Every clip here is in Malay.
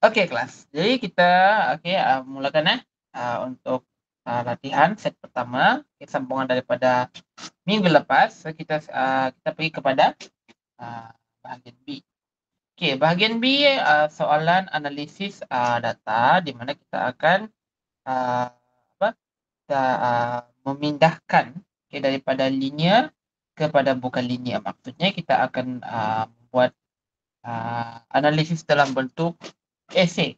Okey kelas. Jadi kita mulakan untuk latihan set pertama. Okay, sambungan daripada minggu lepas. So kita pergi kepada bahagian B. Okey, bahagian B soalan analisis data di mana kita akan uh, memindahkan daripada linear kepada bukan linear. Maksudnya kita akan membuat analisis dalam bentuk esei.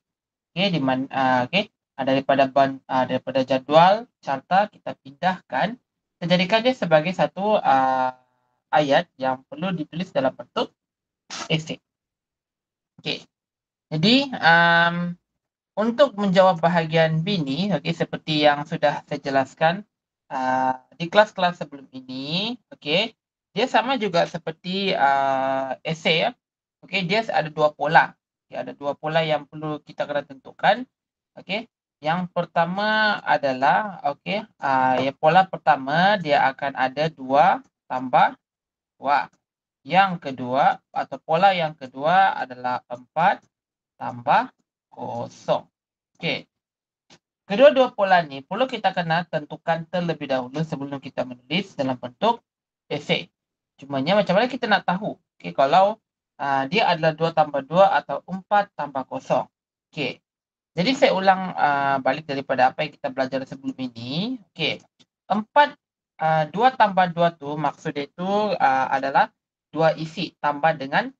Okey, di mana daripada jadual carta kita pindahkan, kita jadikan dia sebagai satu ayat yang perlu ditulis dalam bentuk esei. Okey. Jadi untuk menjawab bahagian B ni, okey, seperti yang sudah saya jelaskan di kelas-kelas sebelum ini, okey, dia sama juga seperti esei ya. Okey, dia ada dua pola. Okay, ada dua pola yang perlu kita kena tentukan. Okey. Yang pertama adalah pola pertama dia akan ada 2 tambah 2. Yang kedua atau pola yang kedua adalah 4 tambah 0. Okey. Kedua-dua pola ni perlu kita kena tentukan terlebih dahulu sebelum kita menulis dalam bentuk esei. Cumanya macam mana kita nak tahu kalau dia adalah 2 tambah 2 atau 4 tambah 0. Okey. Jadi saya ulang balik daripada apa yang kita belajar sebelum ini. Okey. 2 tambah 2 tu maksud dia tu adalah 2 isi tambah dengan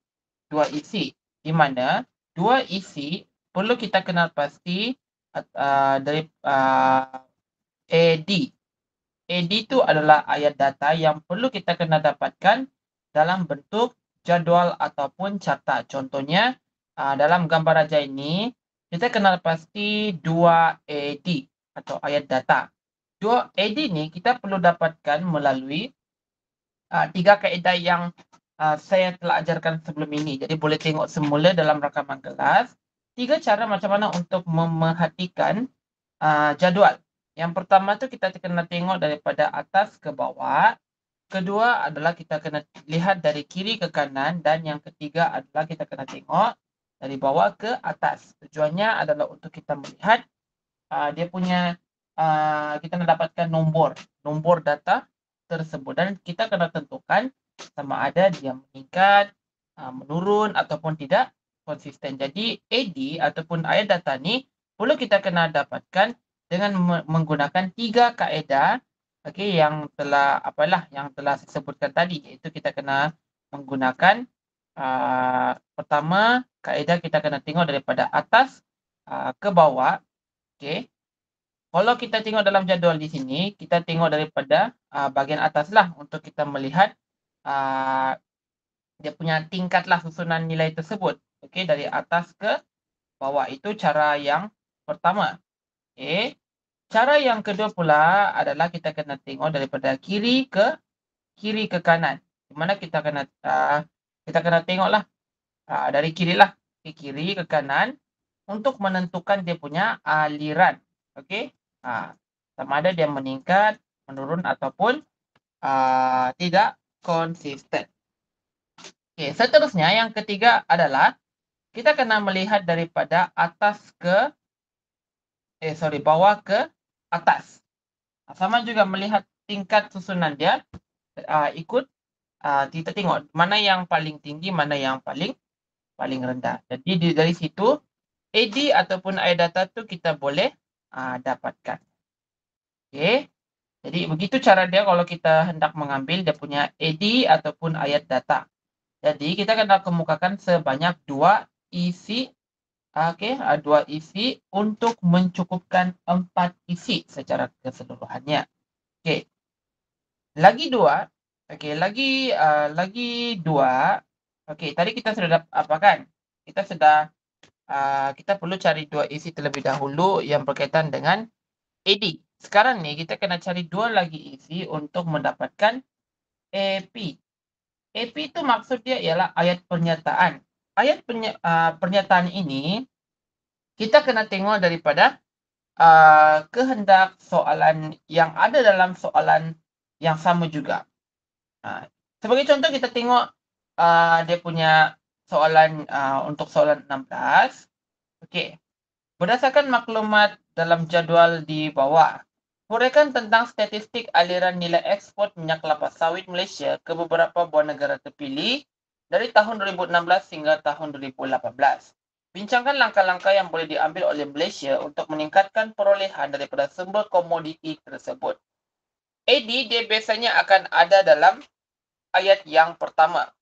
2 isi. Di mana 2 isi perlu kita kenal pasti dari AD. AD tu adalah ayat data yang perlu kita kena dapatkan dalam bentuk jadual ataupun carta. Contohnya dalam gambar aja ini kita kenal pasti 2 AD atau ayat data. 2 AD ni kita perlu dapatkan melalui 3 kaedah yang saya telah ajarkan sebelum ini. Jadi boleh tengok semula dalam rakaman kelas 3 cara macam mana untuk memerhatikan jadual. Yang pertama tu kita kena tengok daripada atas ke bawah. Kedua adalah kita kena lihat dari kiri ke kanan. Dan yang ketiga adalah kita kena tengok dari bawah ke atas. Tujuannya adalah untuk kita melihat dia punya kita nak dapatkan nombor data tersebut. Dan kita kena tentukan sama ada dia meningkat, menurun ataupun tidak konsisten. Jadi AD ataupun ayat data ni perlu kita kena dapatkan dengan menggunakan 3 kaedah yang telah saya sebutkan tadi, iaitu kita kena menggunakan pertama kaedah kita kena tengok daripada atas ke bawah. Okey. Kalau kita tengok dalam jadual di sini, kita tengok daripada bahagian atas lah untuk kita melihat dia punya tingkatlah susunan nilai tersebut. Okey, dari atas ke bawah. Itu cara yang pertama. Okey. Cara yang kedua pula adalah kita kena tengok daripada kiri ke kanan. Di mana kita kena tengoklah dari kiri lah. Okay, kiri ke kanan untuk menentukan dia punya aliran. Okey. Sama ada dia meningkat, menurun ataupun tidak konsisten. Okey, seterusnya yang ketiga adalah kita kena melihat daripada bawah ke atas. Sama juga melihat tingkat susunan dia ikut kita tengok mana yang paling tinggi, mana yang paling rendah. Jadi dari situ AD ataupun ayat data tu kita boleh dapatkan. Okey. Jadi begitu cara dia kalau kita hendak mengambil dia punya AD ataupun ayat data. Jadi kita kena kemukakan sebanyak 2 isi. Okey, 2 isi untuk mencukupkan 4 isi secara keseluruhannya. Okey. Lagi 2. Okey, lagi 2. Okey, tadi kita sudah apa kan? Kita perlu cari 2 isi terlebih dahulu yang berkaitan dengan AD. Sekarang ni kita kena cari 2 lagi isi untuk mendapatkan AP. AP tu maksud dia ialah ayat pernyataan. Ayat pernyataan ini kita kena tengok daripada kehendak soalan yang ada dalam soalan yang sama juga. Sebagai contoh kita tengok dia punya soalan untuk soalan 16. Okey. Berdasarkan maklumat dalam jadual di bawah, huraikan tentang statistik aliran nilai ekspor minyak kelapa sawit Malaysia ke beberapa buah negara terpilih dari tahun 2016 hingga tahun 2018. Bincangkan langkah-langkah yang boleh diambil oleh Malaysia untuk meningkatkan perolehan daripada sumber komoditi tersebut. AD dia biasanya akan ada dalam ayat yang pertama.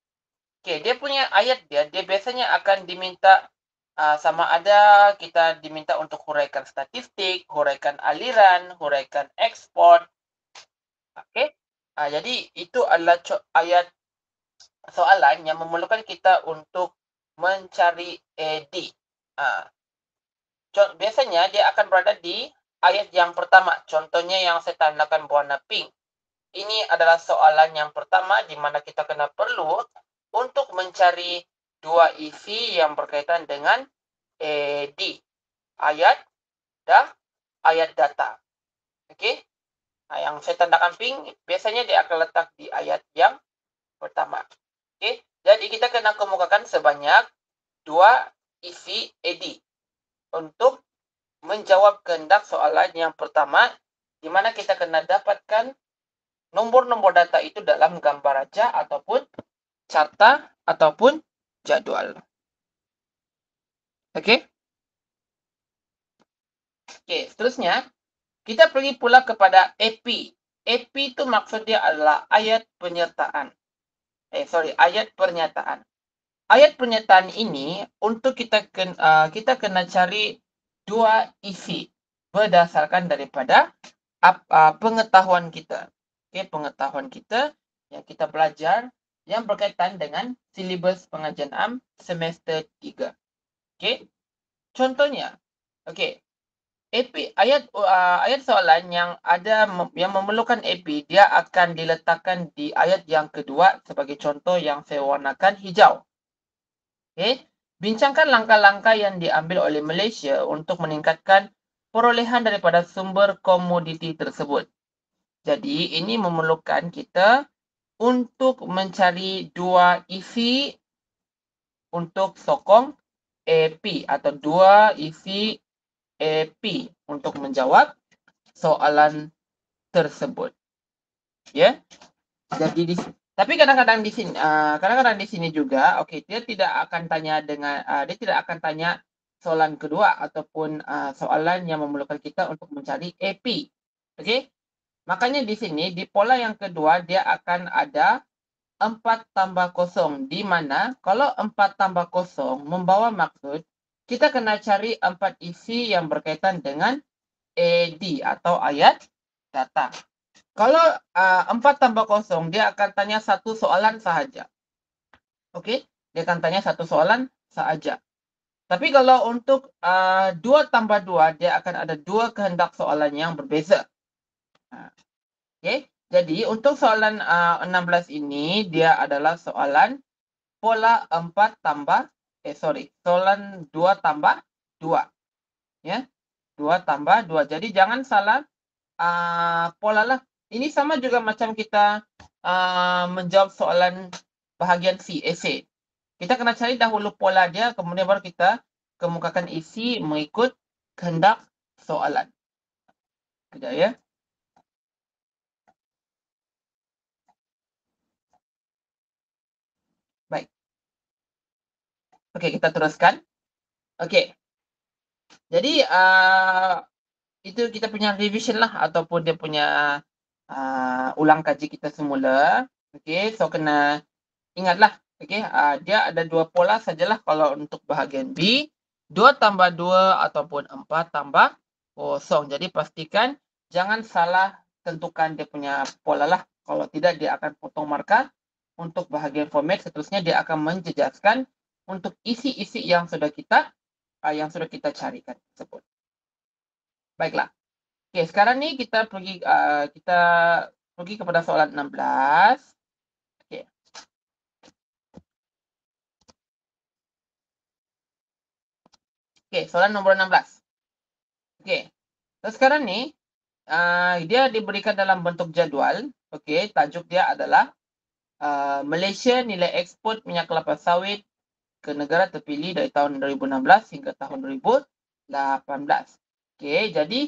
Okey, dia punya ayat dia biasanya akan diminta sama ada kita diminta untuk huraikan statistik, huraikan aliran, huraikan ekspor. Okey. Jadi itu adalah ayat soalan yang memerlukan kita untuk mencari AD. Biasanya dia akan berada di ayat yang pertama. Contohnya yang saya tandakan berwarna pink. Ini adalah soalan yang pertama di mana kita kena perlu untuk mencari dua isi yang berkaitan dengan AD. Ayat dan ayat data. Okey. Yang saya tandakan pink, biasanya dia akan letak di ayat yang pertama. Okey. Jadi kita kena kemukakan sebanyak dua isi AD untuk menjawab kehendak soalan yang pertama, di mana kita kena dapatkan nombor-nombor data itu dalam gambar raja ataupun carta ataupun jadual. Okey. Okey, seterusnya kita pergi pula kepada AP. AP itu maksud dia adalah ayat penyertaan. Ayat pernyataan. Ayat pernyataan ini untuk kita kena cari dua isi berdasarkan daripada pengetahuan kita. Okey, pengetahuan kita yang kita belajar yang berkaitan dengan silibus pengajian am semester 3. Okey. Contohnya, okey. AP ayat soalan yang memerlukan AP dia akan diletakkan di ayat yang kedua sebagai contoh yang saya warnakan hijau. Okey. Bincangkan langkah-langkah yang diambil oleh Malaysia untuk meningkatkan perolehan daripada sumber komoditi tersebut. Jadi ini memerlukan kita untuk mencari dua isi untuk sokong AP atau dua isi AP untuk menjawab soalan tersebut. Ya. Jadi tapi kadang-kadang di sini juga dia tidak akan tanya dia tidak akan tanya soalan kedua ataupun soalan yang memerlukan kita untuk mencari AP. Okey? Makanya di sini di pola yang kedua dia akan ada 4 tambah kosong, di mana kalau 4 tambah kosong membawa maksud kita kena cari 4 isi yang berkaitan dengan AD atau ayat data. Kalau 4 tambah kosong, dia akan tanya satu soalan sahaja. Okey, dia akan tanya satu soalan sahaja. Tapi kalau untuk 2 tambah 2, dia akan ada dua kehendak soalan yang berbeza. Okey. Jadi untuk soalan 16 ini dia adalah soalan pola 4 tambah soalan 2 tambah 2. Ya. 2 tambah 2. Jadi jangan salah pola lah. Ini sama juga macam kita menjawab soalan bahagian C, esei. Kita kena cari dahulu pola dia, kemudian baru kita kemukakan isi mengikut kehendak soalan. Kejap ya. Baik. Okey, kita teruskan. Okey. Jadi itu kita punya revision lah ataupun dia punya ulang kaji kita semula. Okey, so kena ingatlah. Okey, dia ada dua pola sajalah kalau untuk bahagian B. 2 tambah 2 ataupun 4 tambah kosong. Jadi pastikan jangan salah tentukan dia punya pola lah. Kalau tidak dia akan potong markah. Untuk bahagian format seterusnya dia akan menjejaskan untuk isi-isi yang sudah kita carikan tersebut. Baiklah. Okey, sekarang ni kita pergi kepada soalan 16. Okey. Okey, soalan nombor 16. Okey. So sekarang ni dia diberikan dalam bentuk jadual. Okey, tajuk dia adalah Malaysia nilai ekspor minyak kelapa sawit ke negara terpilih dari tahun 2016 hingga tahun 2018. Okey, jadi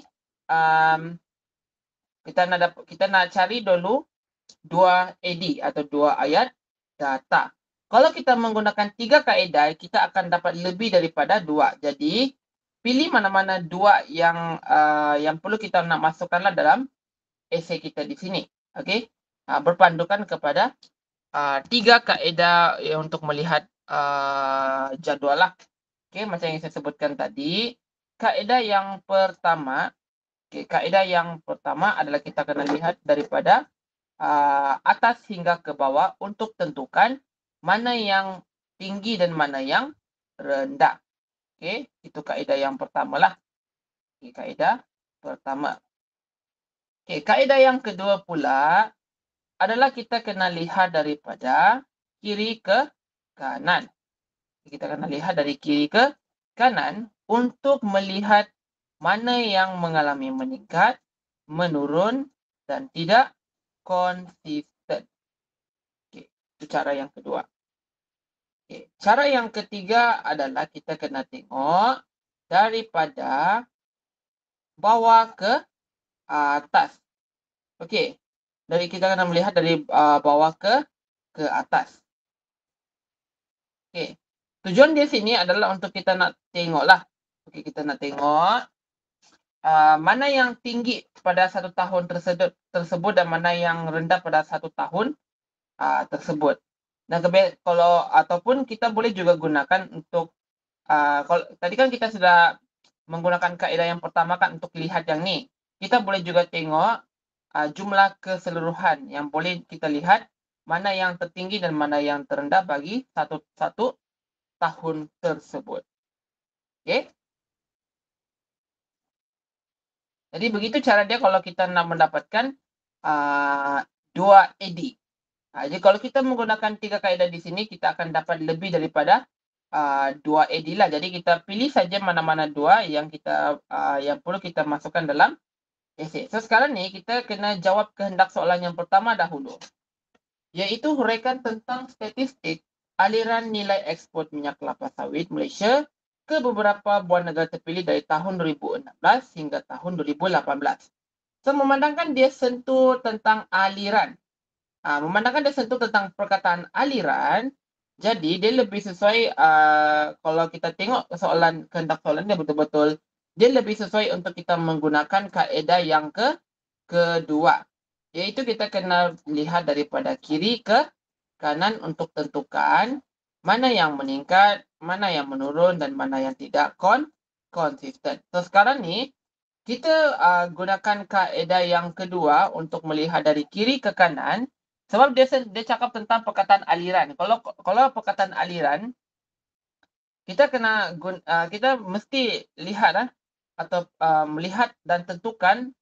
kita nak cari dulu dua AD atau dua ayat data. Kalau kita menggunakan 3 kaedah, kita akan dapat lebih daripada 2. Jadi, pilih mana-mana 2 yang perlu kita nak masukkanlah dalam esei kita di sini. Okey. Berpandukan kepada 3 kaedah untuk melihat jadual lah. Okey, macam yang saya sebutkan tadi, kaedah yang pertama, kaedah yang pertama adalah kita kena lihat daripada atas hingga ke bawah untuk tentukan mana yang tinggi dan mana yang rendah. Okey, itu kaedah yang pertama lah. Okey, kaedah pertama. Okey, kaedah yang kedua pula adalah kita kena lihat daripada kiri ke kanan. Kita kena lihat dari kiri ke kanan untuk melihat mana yang mengalami meningkat, menurun dan tidak konsisten. Okey, itu cara yang kedua. Okey, cara yang ketiga adalah kita kena tengok daripada bawah ke atas. Okey, kita kena melihat dari bawah ke atas. Okey, tujuan dia sini adalah untuk kita nak tengok lah. Okey, kita nak tengok mana yang tinggi pada satu tahun tersebut dan mana yang rendah pada satu tahun tersebut. Dan kalau ataupun kita boleh juga gunakan untuk kalau tadi kan kita sudah menggunakan kaedah yang pertama kan untuk lihat yang ni. Kita boleh juga tengok jumlah keseluruhan yang boleh kita lihat mana yang tertinggi dan mana yang terendah bagi satu tahun tersebut. Okey. Jadi begitu cara dia kalau kita nak mendapatkan 2 AD. Jadi kalau kita menggunakan 3 kaedah di sini, kita akan dapat lebih daripada 2 AD lah. Jadi kita pilih saja mana-mana 2 yang yang perlu kita masukkan dalam esei. So sekarang ni kita kena jawab kehendak soalan yang pertama dahulu. Iaitu huraikan tentang statistik aliran nilai ekspor minyak kelapa sawit Malaysia ke beberapa buah negara terpilih dari tahun 2016 hingga tahun 2018. So memandangkan dia sentuh tentang aliran. Memandangkan dia sentuh tentang perkataan aliran, jadi dia lebih sesuai kalau kita tengok soalan kehendak soalan dia betul-betul dia lebih sesuai untuk kita menggunakan kaedah yang kedua. Iaitu kita kena lihat daripada kiri ke kanan untuk tentukan mana yang meningkat, mana yang menurun dan mana yang tidak konsisten. So sekarang ni kita gunakan kaedah yang kedua untuk melihat dari kiri ke kanan sebab dia cakap tentang perkataan aliran. Kalau perkataan aliran kita kita mesti lihat atau melihat dan tentukan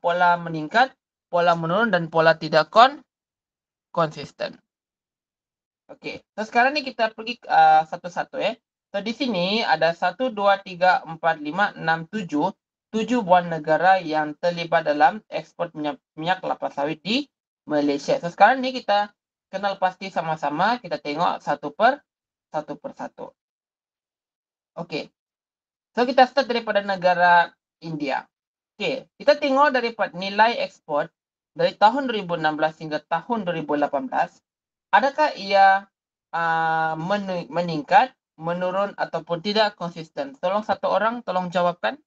pola meningkat, pola menurun dan pola tidak konsisten. Okey, so sekarang ni kita pergi satu-satu So di sini ada 1, 2, 3, 4, 5, 6, 7. 7 buah negara yang terlibat dalam ekspor minyak kelapa sawit di Malaysia. So sekarang ni kita kenal pasti sama-sama, kita tengok satu per satu. Okey. So kita start daripada negara India. Okey, kita tengok daripada nilai ekspor dari tahun 2016 hingga tahun 2018. Adakah ia meningkat, menurun ataupun tidak konsisten? Tolong satu orang tolong jawabkan.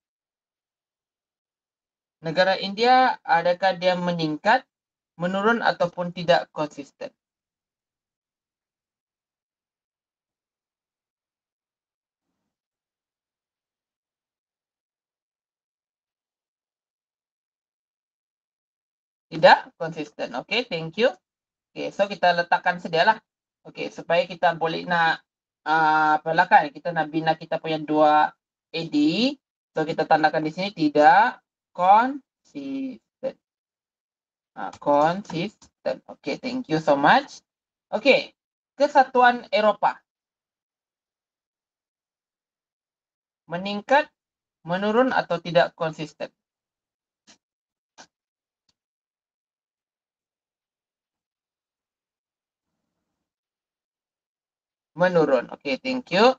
Negara India, adakah dia meningkat, menurun ataupun tidak konsisten? Tidak konsisten. Okey, thank you. Okey, so kita letakkan sedialah. Okey, supaya kita boleh nak apalah kan, kita nak bina kita punya 2 AD. So kita tandakan di sini tidak konsisten. Konsisten. Okey, thank you so much. Okey, Kesatuan Eropah. Meningkat, menurun atau tidak konsisten? Menurun. Okey, thank you.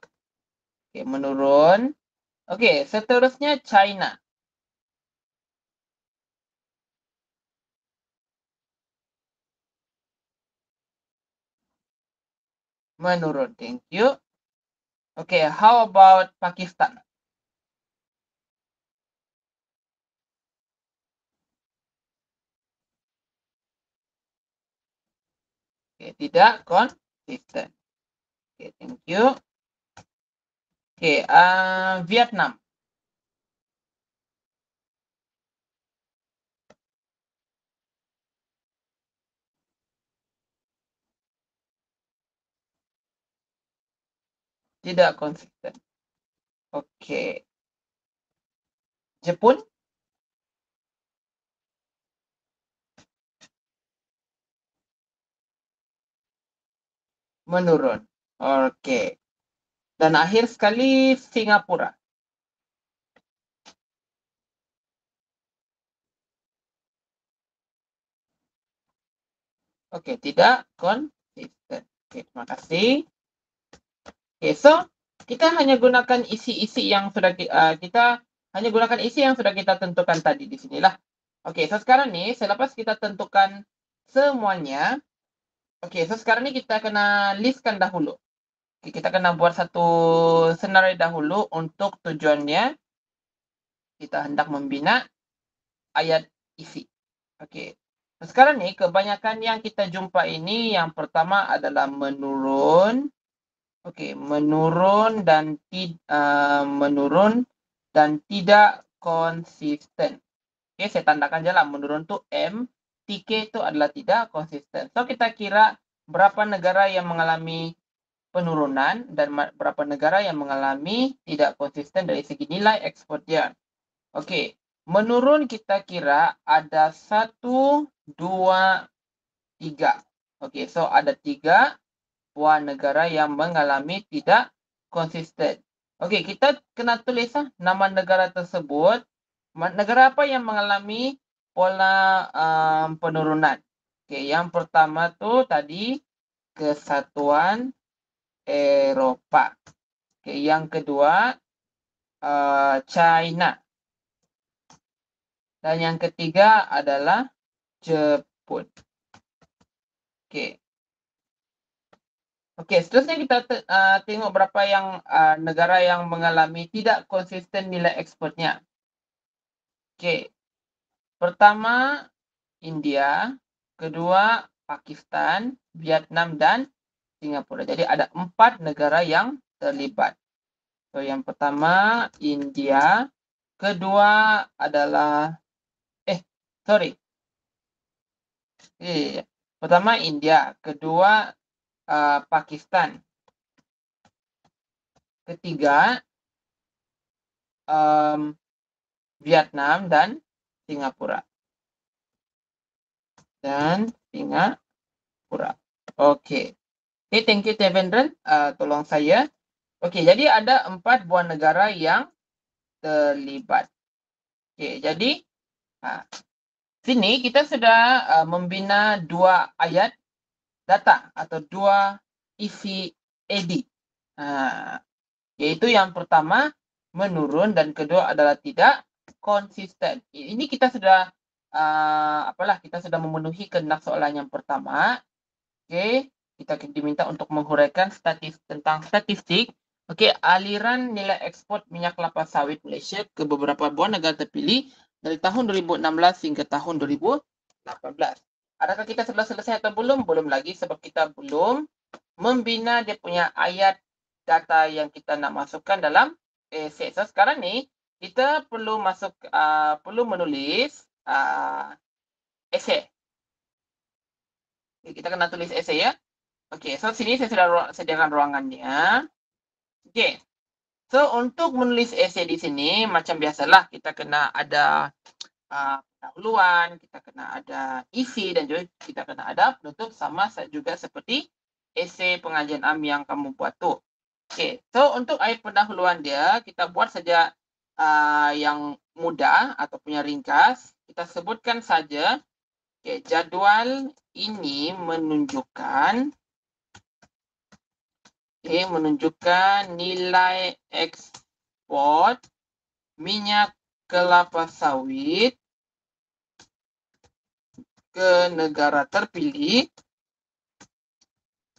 Okey, menurun. Okey, seterusnya China. Menurun. Thank you. Okey, how about Pakistan? Okey, tidak konsisten. Okey, thank you. Okey, Vietnam. Tidak konsisten. Okey. Jepun. Menurun. Okey. Dan akhir sekali Singapura. Okey, tidak konsisten. Okey, terima kasih. Okey, so kita hanya gunakan isi-isi yang sudah kita hanya gunakan isi yang sudah kita tentukan tadi di sinilah. Okey, so sekarang ni selepas kita tentukan semuanya, okey, so sekarang ni kita kena listkan dahulu. Okey, kita kena buat satu senarai dahulu untuk tujuannya kita hendak membina ayat isi. Okey. Sekarang ni kebanyakan yang kita jumpa ini yang pertama adalah menurun. Okey, menurun dan tidak konsisten. Okey, saya tandakan je lah menurun tu M, TK tu adalah tidak konsisten. So kita kira berapa negara yang mengalami penurunan dan berapa negara yang mengalami tidak konsisten dari segi nilai ekspor dia. Okey, menurun kita kira ada 1, 2, 3. Okey, so ada 3 buah negara yang mengalami tidak konsisten. Okey, kita kena tulis nama negara tersebut. Negara apa yang mengalami pola penurunan? Okey, yang pertama tu tadi Kesatuan Eropah. Okey, yang kedua China. Dan yang ketiga adalah Jepun. Okey. Okey, seterusnya kita tengok berapa yang negara yang mengalami tidak konsisten nilai ekspornya. Okey. Pertama India, kedua Pakistan, Vietnam dan Singapura. Jadi ada 4 negara yang terlibat. So yang pertama India, kedua adalah pertama India, kedua Pakistan, ketiga Vietnam dan Singapura. Okey. Okay, thank you Tevendran. Tolong saya. Okey, jadi ada 4 buah negara yang terlibat. Okey, jadi sini kita sudah membina 2 ayat data atau 2 isi edit. Yaitu yang pertama menurun dan kedua adalah tidak konsisten. Ini kita sudah kita sudah memenuhi kehendak soalan yang pertama. Okey, kita diminta untuk menghuraikan tentang statistik. Okey, aliran nilai ekspor minyak kelapa sawit Malaysia ke beberapa buah negara terpilih dari tahun 2016 hingga tahun 2018. Adakah kita sudah selesai atau belum? Belum lagi sebab kita belum membina dia punya ayat data yang kita nak masukkan dalam esei. So sekarang ni kita perlu menulis esei. Kita kena tulis esei ya. Okey, so sini saya sudah sediakan ruangannya. Okey. So untuk menulis esei di sini macam biasalah kita kena ada pendahuluan, kita kena ada isi dan juga kita kena ada penutup sama juga seperti esei pengajian am yang kamu buat tu. Okey, so untuk ayat pendahuluan dia kita buat saja yang mudah ataupun yang ringkas. Kita sebutkan saja jadual ini menunjukkan Okay, menunjukkan nilai ekspor minyak kelapa sawit ke negara terpilih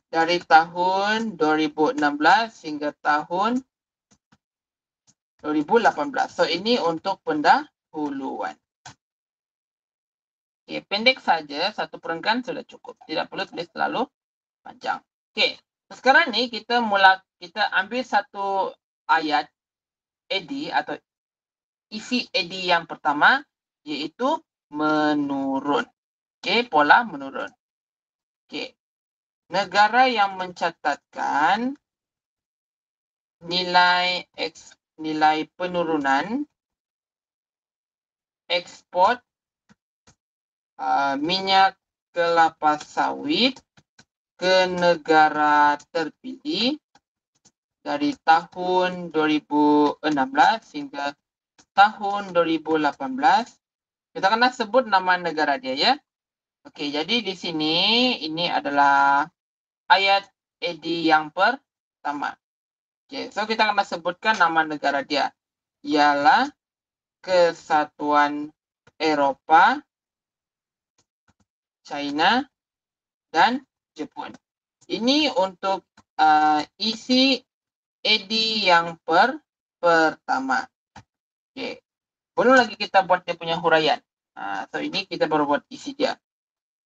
dari tahun 2016 hingga tahun 2018. So, ini untuk pendahuluan. Okay, pendek saja, satu perenggan sudah cukup. Tidak perlu tulis terlalu panjang. Okay, sekarang ni kita ambil satu ayat AD atau isi AD yang pertama, iaitu menurun. Okay, pola menurun. Okay, negara yang mencatatkan nilai penurunan ekspor minyak kelapa sawit ke negara terpilih dari tahun 2016 hingga tahun 2018. Kita kena sebut nama negara dia, ya. Okey, jadi di sini ini adalah ayat AD yang pertama. Okey, so kita kena sebutkan nama negara dia. Ialah Kesatuan Eropah, China dan Jepun. Ini untuk isi AD yang pertama. Okay. Belum lagi kita buat dia punya huraian. So ini kita baru buat isi dia.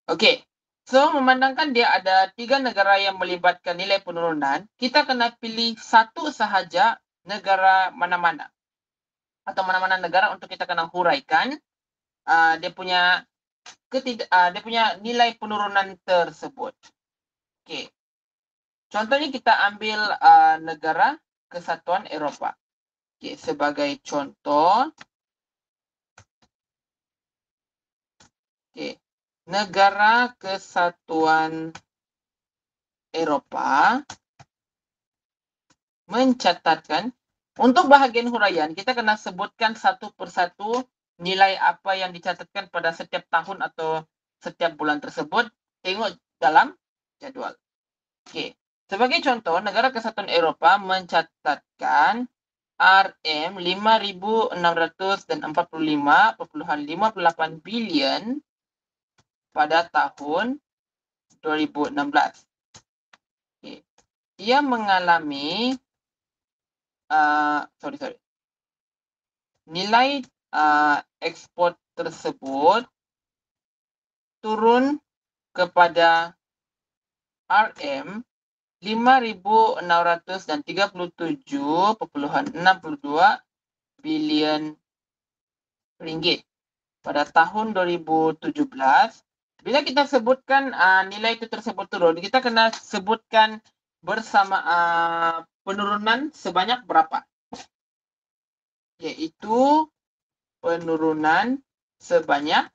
Okay. So memandangkan dia ada 3 negara yang melibatkan nilai penurunan, kita kena pilih satu sahaja negara mana-mana. Atau mana-mana negara untuk kita kena huraikan dia punya nilai penurunan tersebut. Okay. Contohnya kita ambil negara Kesatuan Eropah. Okay, sebagai contoh, okay, negara Kesatuan Eropah mencatatkan, untuk bahagian huraian, kita kena sebutkan satu persatu nilai apa yang dicatatkan pada setiap tahun atau setiap bulan tersebut. Tengok dalam jadual. Okay. Sebagai contoh, negara Kesatuan Eropah mencatatkan RM 5.645.58 bilion pada tahun 2016. Okay. Ia mengalami nilai ekspor tersebut turun kepada RM 5.637.62 bilion ringgit pada tahun 2017. Bila kita sebutkan nilai itu tersebut turun, kita kena sebutkan bersama penurunan sebanyak berapa? Iaitu penurunan sebanyak,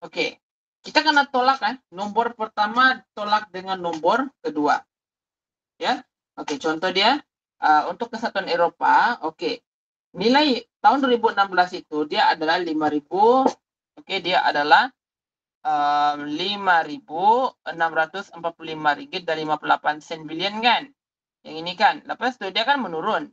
okey, kita kena tolak nombor pertama tolak dengan nombor kedua. Ya. Okey, contoh dia untuk Kesatuan Eropah, okey. Nilai tahun 2016 itu dia adalah 5.000, okey, dia adalah RM5.645.58 bilion kan. Yang ini kan. Lepas tu dia kan menurun.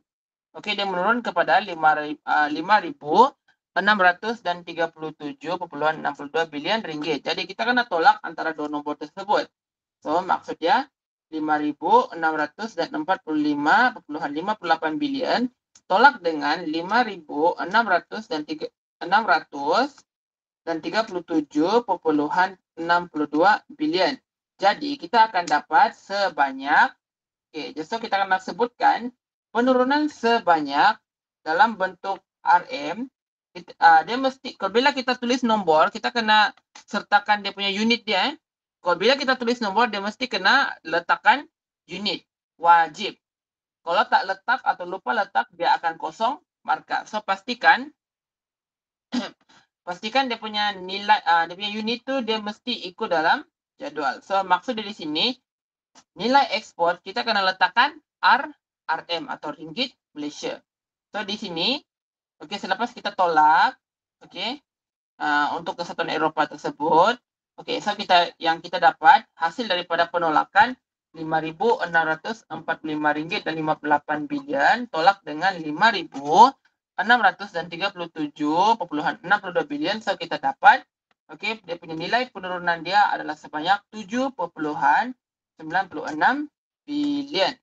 Okey, dia menurun kepada 5.637.62 bilion ringgit. Jadi kita kena tolak antara dua nombor tersebut. So maksud dia 5.645.58 bilion tolak dengan 5.637.62 bilion. Jadi kita akan dapat sebanyak, so kita akan sebutkan penurunan sebanyak dalam bentuk RM. Dia mesti, kalau bila kita tulis nombor, kita kena sertakan dia punya unit dia. Kalau bila kita tulis nombor, dia mesti kena letakkan unit. Wajib. Kalau tak letak atau lupa letak, dia akan kosong markah. So pastikan dia punya nilai, dia punya unit tu dia mesti ikut dalam jadual. So maksud dari sini, nilai ekspor kita kena letakkan RM atau ringgit Malaysia. So di sini, okey, selepas kita tolak, okey, untuk Kesatuan Eropah tersebut, okey, so yang kita dapat hasil daripada penolakan RM5.645 dan 58 bilion tolak dengan RM5.637.62 bilion. So kita dapat okey, dia punya nilai penurunan dia adalah sebanyak 7.96 bilion.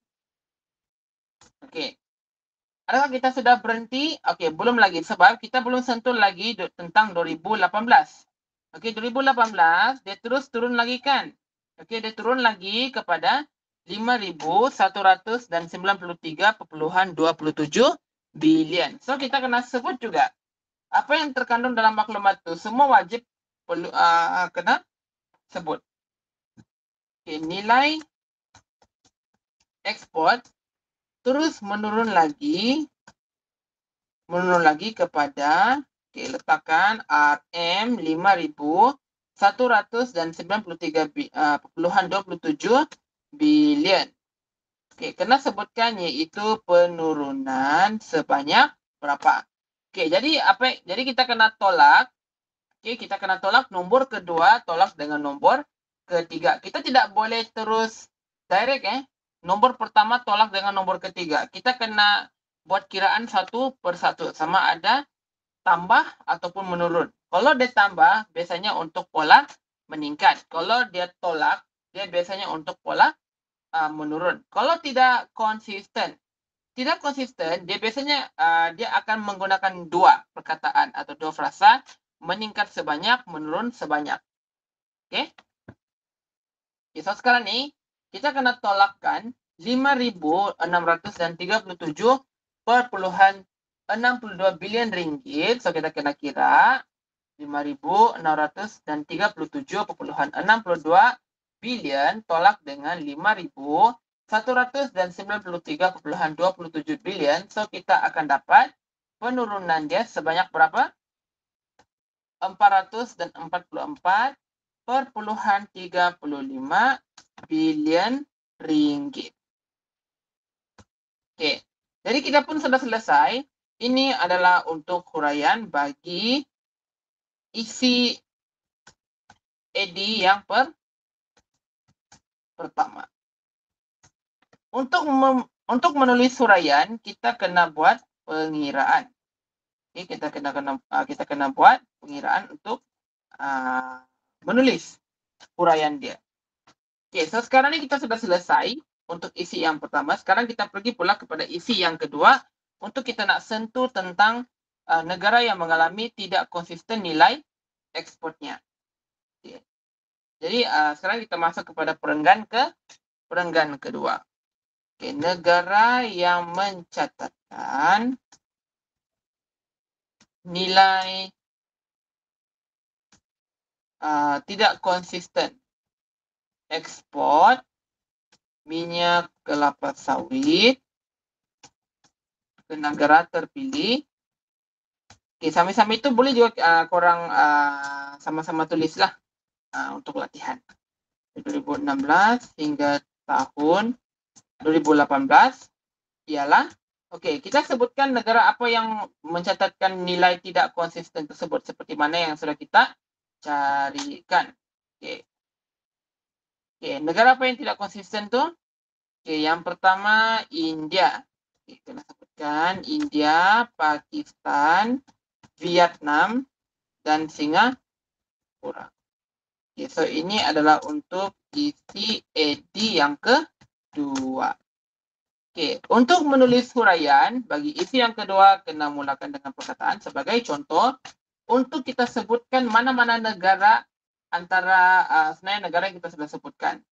Okey. Adakah kita sudah berhenti? Okey, belum lagi sebab kita belum sentuh lagi tentang 2018. Okey, 2018 dia terus turun lagi kan? Okey, dia turun lagi kepada 5.193.27 bilion. So kita kena sebut juga apa yang terkandung dalam maklumat tu semua wajib perlu kena sebut. Okey, nilai ekspor terus menurun lagi kepada letakkan RM 5.193.27 bilion. Okey, kena sebutkan iaitu penurunan sebanyak berapa. Okey, jadi kita kena tolak. Okey, kita kena tolak nombor kedua tolak dengan nombor ketiga. Kita tidak boleh terus direct nombor pertama tolak dengan nombor ketiga. Kita kena buat kiraan satu per satu sama ada tambah ataupun menurun. Kalau dia tambah biasanya untuk pola meningkat. Kalau dia tolak dia biasanya untuk pola menurun. Kalau tidak konsisten dia biasanya dia akan menggunakan dua perkataan atau dua frasa, meningkat sebanyak, menurun sebanyak. Okey. So sekarang ni kita kena tolakkan 5.637.62 bilion ringgit. So kita kena kira 5.637.62 bilion tolak dengan 5.193.27 bilion. So kita akan dapat penurunan dia sebanyak berapa? 444.35 bilion ringgit. Okey. Jadi kita pun sudah selesai. Ini adalah untuk huraian bagi isi AD yang pertama. Untuk menulis huraian, kita kena buat pengiraan. Okay, kita kena buat pengiraan untuk menulis huraian dia. Okay, so sekarang ni kita sudah selesai untuk isi yang pertama. Sekarang kita pergi pula kepada isi yang kedua untuk kita nak sentuh tentang negara yang mengalami tidak konsisten nilai ekspornya. Okay. Jadi sekarang kita masuk kepada perenggan kedua. Okay, negara yang mencatatkan nilai tidak konsisten ekspor minyak kelapa sawit ke negara terpilih. Okay, sama-sama itu boleh juga korang sama-sama tulislah untuk latihan. 2016 hingga tahun 2018 ialah okey, kita sebutkan negara apa yang mencatatkan nilai tidak konsisten tersebut seperti mana yang sudah kita carikan. Okey. Okey, negara apa yang tidak konsisten tu? Okey, yang pertama India. Okey, kita sebutkan India, Pakistan, Vietnam dan Singapura. Okey, so ini adalah untuk isi AD yang kedua. Okey, untuk menulis huraian bagi isi yang kedua kena mulakan dengan perkataan sebagai contoh untuk kita sebutkan mana-mana negara antara sebenarnya negara yang kita sudah sebutkan.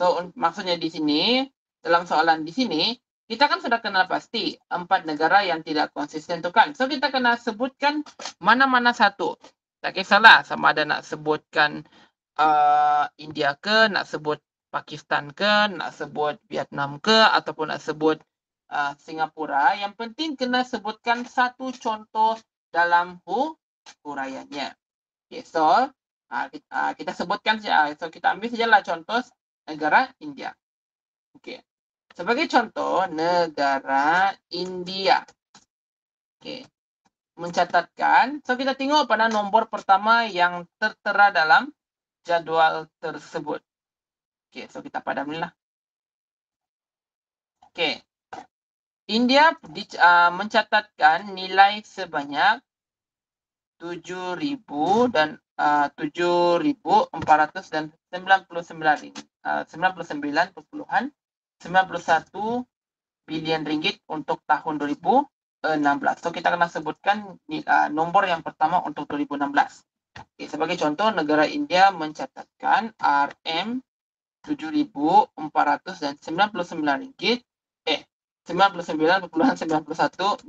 So maksudnya di sini dalam soalan di sini kita kan sudah kenal pasti 4 negara yang tidak konsisten tu kan. So kita kena sebutkan mana-mana satu. Tak kisahlah sama ada nak sebutkan India ke, nak sebut Pakistan ke, nak sebut Vietnam ke, ataupun nak sebut Singapura. Yang penting kena sebutkan satu contoh dalam huraiannya. Okay, so kita sebutkan saja. So kita ambil sajalah contoh negara India. Okay. Sebagai contoh negara India. Okay. Mencatatkan. So kita tengok pada nombor pertama yang tertera dalam jadual tersebut. Okay, so kita padamlah. Okey. India mencatatkan nilai sebanyak 7,000 dan 7,499,91 bilion ringgit untuk tahun 2016. So kita kena sebutkan nombor yang pertama untuk 2016. Okay, sebagai contoh, negara India mencatatkan RM 7,499 ringgit 99,91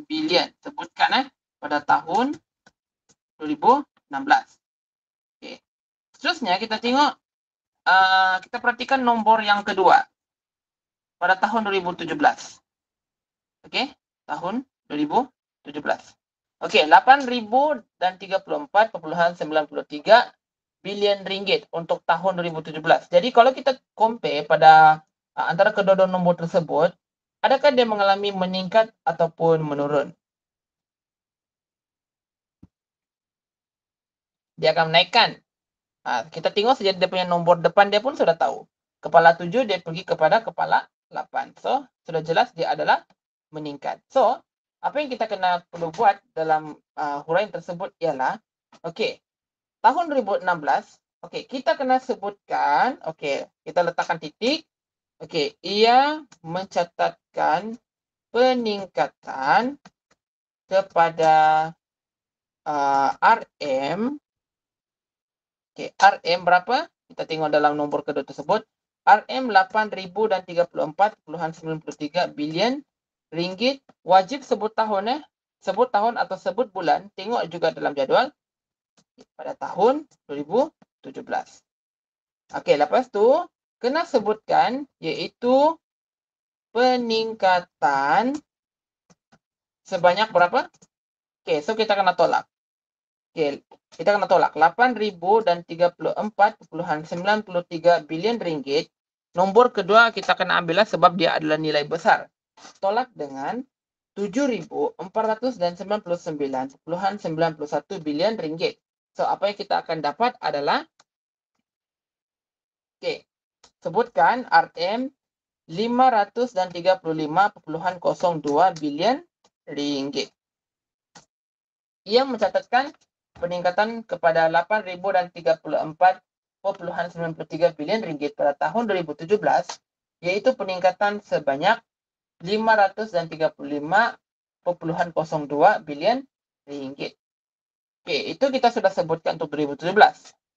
bilion sebutkan pada tahun 2016. Okay. Seterusnya kita tengok, kita perhatikan nombor yang kedua pada tahun 2017. Okey, tahun 2017. Okey, 8,034,93 bilion ringgit untuk tahun 2017. Jadi kalau kita compare pada antara kedua-dua nombor tersebut, adakah dia mengalami meningkat ataupun menurun? Dia akan menaikkan. Kita tengok saja dia punya nombor depan dia pun sudah tahu. Kepala 7 dia pergi kepada kepala 8. So, sudah jelas dia adalah meningkat. So, apa yang kita kena perlu buat dalam huraian tersebut ialah, okey, tahun 2016, okey, kita kena sebutkan, okey, kita letakkan titik, okey, ia mencatatkan peningkatan kepada RM. Okey, RM berapa? Kita tengok dalam nombor kedua tersebut. RM 8,034,93 bilion ringgit. Wajib sebut tahun sebut tahun atau sebut bulan. Tengok juga dalam jadual pada tahun 2017. Okey, lepas tu kena sebutkan iaitu peningkatan sebanyak berapa? Okey, so kita kena tolak. Okey, kita kena tolak 8,034,93 bilion ringgit. Nombor kedua kita kena ambillah sebab dia adalah nilai besar. Tolak dengan 7,499,91 bilion ringgit. So, apa yang kita akan dapat adalah, okey, sebutkan RM 535,02 bilion ringgit. Ia mencatatkan peningkatan kepada 8,034,93 bilion ringgit pada tahun 2017, iaitu peningkatan sebanyak 535,02 bilion ringgit. Okey, itu kita sudah sebutkan untuk 2017.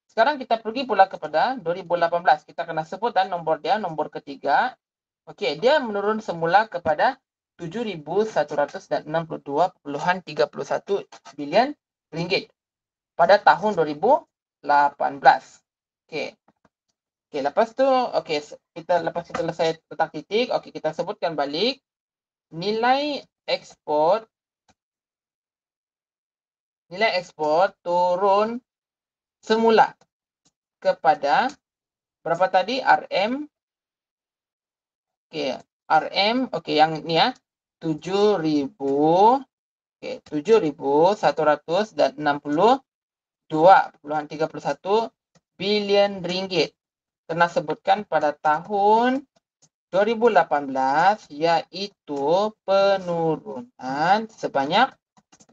Sekarang kita pergi pula kepada 2018. Kita kena sebut dan nombor dia, nombor ketiga. Okey, dia menurun semula kepada 7,162,31 bilion ringgit pada tahun 2018. Okey. Okey, lepas tu, okey, lepas kita selesai letak titik, okey, kita sebutkan balik nilai ekspor turun semula kepada berapa tadi? RM. Okey, RM, okey, yang ni 7,000, okey, 7,162,31 bilion ringgit. Kena sebutkan pada tahun 2018, iaitu penurunan sebanyak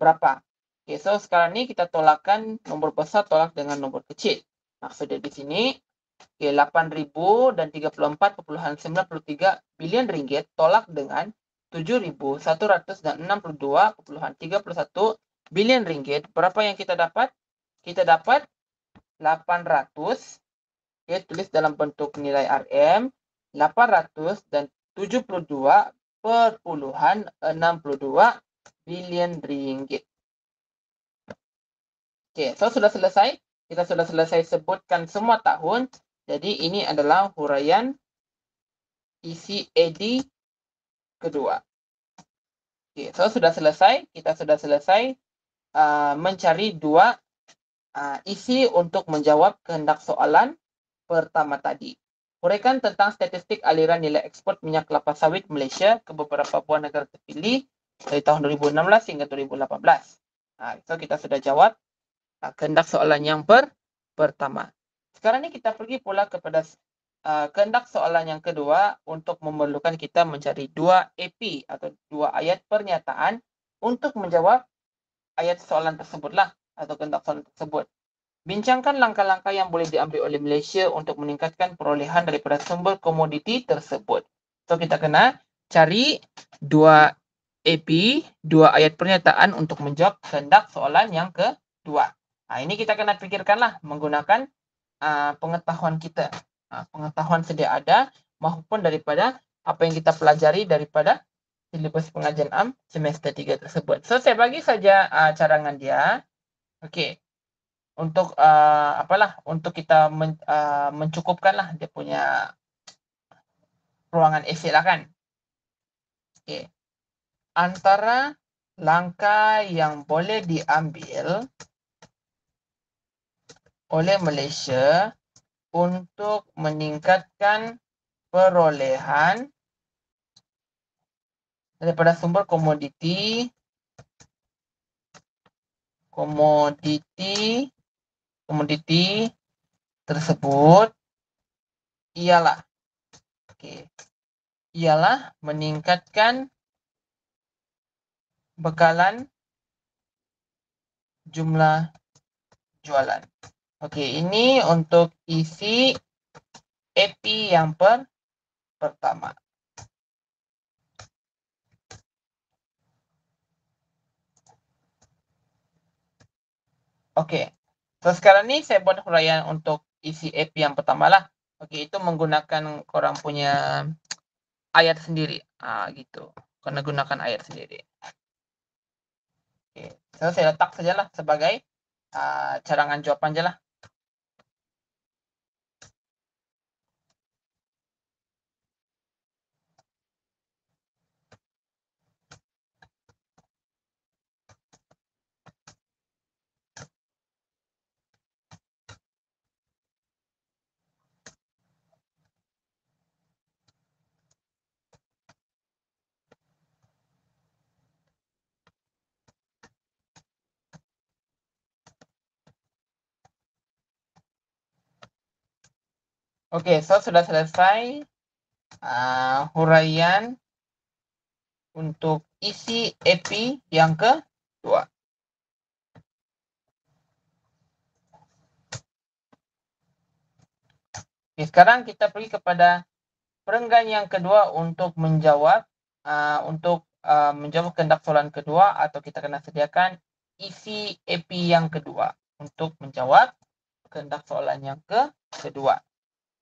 berapa? Okay, so sekarang ni kita tolakkan nombor besar tolak dengan nombor kecil. Maksudnya di sini, okay, 8,034,93 bilion ringgit tolak dengan 7,162,31 bilion ringgit. Berapa yang kita dapat? Kita dapat 800. Okay, tulis dalam bentuk nilai RM. 872,62 bilion ringgit. Okay, so sudah selesai. Kita sudah selesai sebutkan semua tahun. Jadi ini adalah huraian isi ED kedua. Okay, so sudah selesai. Kita sudah selesai mencari dua isi untuk menjawab kehendak soalan pertama tadi. Huraikan tentang statistik aliran nilai ekspor minyak kelapa sawit Malaysia ke beberapa buah negara terpilih dari tahun 2016 hingga 2018. So kita sudah jawab kehendak soalan yang pertama. Sekarang ni kita pergi pula kepada kehendak soalan yang kedua untuk memerlukan kita mencari dua AP atau dua ayat pernyataan untuk menjawab ayat soalan tersebutlah atau kehendak soalan tersebut. Bincangkan langkah-langkah yang boleh diambil oleh Malaysia untuk meningkatkan perolehan daripada sumber komoditi tersebut. So, kita kena cari dua AP, dua ayat pernyataan untuk menjawab kehendak soalan yang kedua. Ini kita kena fikirkanlah menggunakan pengetahuan kita. Pengetahuan sedia ada maupun daripada apa yang kita pelajari daripada silibus pengajian am semester 3 tersebut. So, saya bagi saja carangan dia. Okey. Untuk untuk kita mencukupkanlah dia punya ruangan esei lah kan. Okey. Antara langkah yang boleh diambil oleh Malaysia untuk meningkatkan perolehan daripada sumber komoditi tersebut ialah meningkatkan bekalan jumlah jualan. Okey, ini untuk isi AP yang pertama. Okey. So, sekarang ni saya buat huraian untuk isi AP yang pertama lah. Okey, itu menggunakan korang punya ayat sendiri. Gitu. Kena gunakan ayat sendiri. Okey. So, saya letak sajalah sebagai carangan jawapan je lah. Okey, so sudah selesai huraian untuk isi AP yang kedua. Okay, sekarang kita pergi kepada perenggan yang kedua untuk menjawab menjawab kehendak soalan kedua, atau kita kena sediakan isi AP yang kedua untuk menjawab kehendak soalan yang kedua.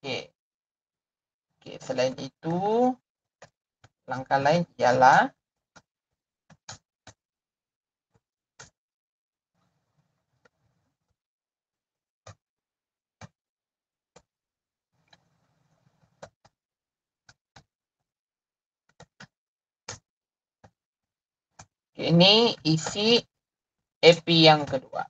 Okey. Okey, selain itu langkah lain ialah ini isi AP yang kedua.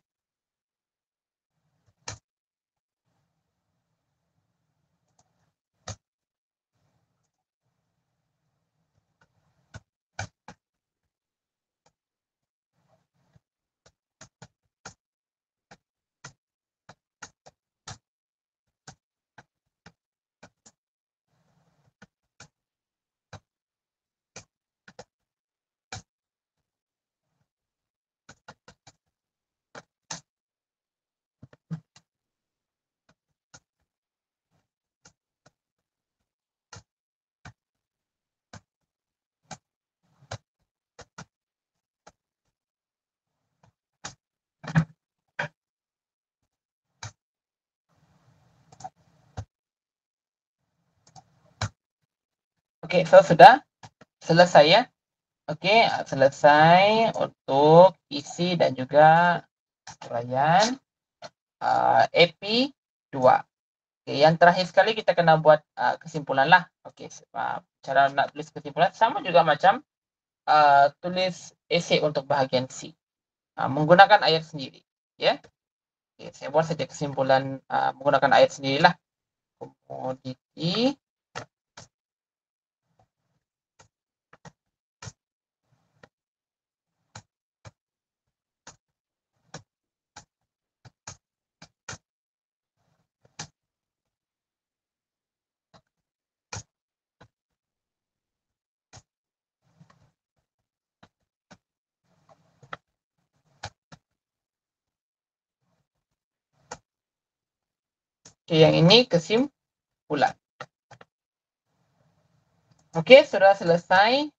Okey, so sudah selesai ya. Okey, selesai untuk isi dan juga huraian AP 2. Okay, yang terakhir sekali kita kena buat kesimpulan lah. Okey, cara nak tulis kesimpulan sama juga macam tulis esei untuk bahagian C. Menggunakan ayat sendiri. Ya. Okay, saya buat saja kesimpulan menggunakan ayat sendirilah. Komoditi Okay, yang ini kesimpulan. Okey, sudah selesai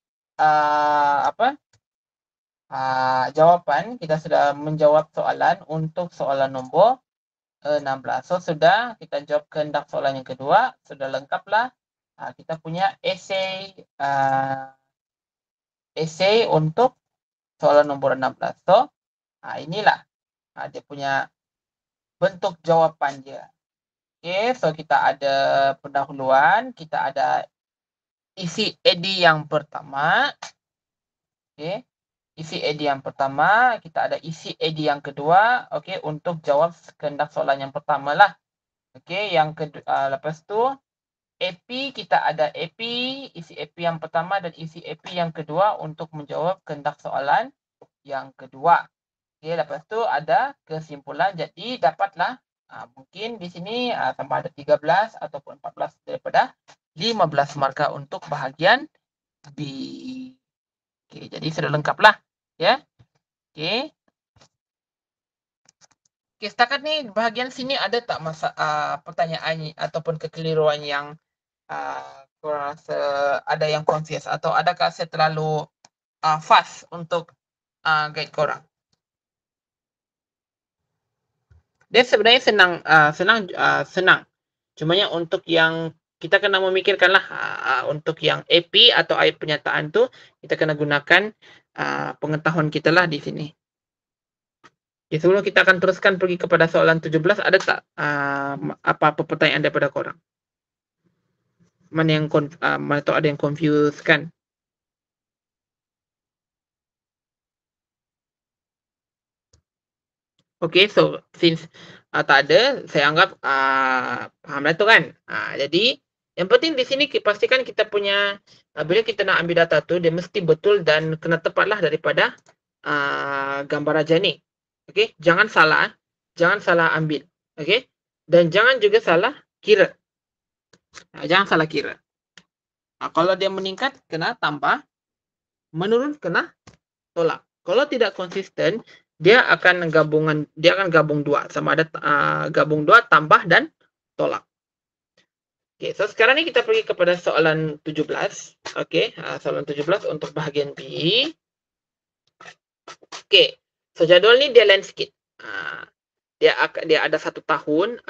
jawapan. Kita sudah menjawab soalan untuk soalan nombor 16. So sudah kita jawab kehendak soalan yang kedua, sudah lengkaplah kita punya esei untuk soalan nombor 16. So inilah dia punya bentuk jawapan dia. Okey, so kita ada pendahuluan, kita ada isi edi yang pertama. Okey. Isi edi yang pertama, kita ada isi edi yang kedua, okey, untuk jawab kehendak soalan yang pertama lah. Okey, yang kedua, lepas tu AP, kita ada AP, isi AP yang pertama dan isi AP yang kedua untuk menjawab kehendak soalan yang kedua. Okey, lepas tu ada kesimpulan, jadi dapatlah mungkin di sini sama ada 13 ataupun 14 daripada 15 markah untuk bahagian B. Okey, jadi sudah lengkaplah, ya. Okey. Okey, setakat ni bahagian sini ada tak pertanyaan ataupun kekeliruan yang korang rasa ada yang confuse atau adakah saya terlalu fast untuk guide korang? Dia sebenarnya senang. Cumanya untuk yang kita kena memikirkanlah untuk yang AP atau ayat penyataan tu kita kena gunakan pengetahuan kita lah di sini. Okay, sebelum kita akan teruskan pergi kepada soalan 17, ada tak apa-apa pertanyaan daripada korang? Mana yang mana tahu ada yang confuse kan? Okay, so since tak ada, saya anggap fahamlah tu kan. Jadi yang penting di sini pastikan kita punya bila kita nak ambil data tu dia mesti betul dan kena tepatlah daripada gambar raja ni. Okay, jangan salah ambil. Okay, dan jangan juga salah kira. Jangan salah kira. Kalau dia meningkat kena tambah, menurun kena tolak. Kalau tidak konsisten, dia akan gabung dua, sama ada gabung dua, tambah dan tolak. Okay, so sekarang ni kita pergi kepada soalan 17. Okay, soalan 17 untuk bahagian B. Okay, so jadual ni dia lain sikit. Dia ada 1 tahun,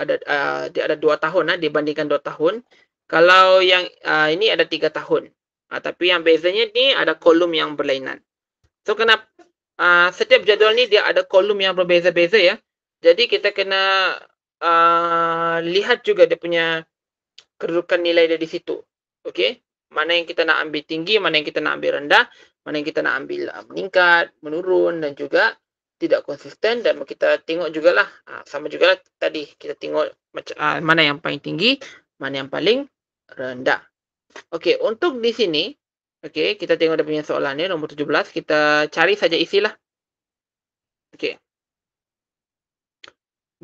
dia ada 2 tahun dibandingkan 2 tahun. Kalau yang ini ada 3 tahun. Tapi yang bezanya ni ada kolom yang berlainan. So kenapa setiap jadual ni dia ada kolom yang berbeza-beza ya. Jadi kita kena lihat juga dia punya kedudukan nilai dia di situ. Okey. Mana yang kita nak ambil tinggi, mana yang kita nak ambil rendah, mana yang kita nak ambil meningkat, menurun dan juga tidak konsisten, dan kita tengok jugalah sama jugalah tadi kita tengok mana yang paling tinggi, mana yang paling rendah. Okey, untuk di sini okey, kita tengok dia punya soalan ni nombor 17, kita cari saja isilah. Okey.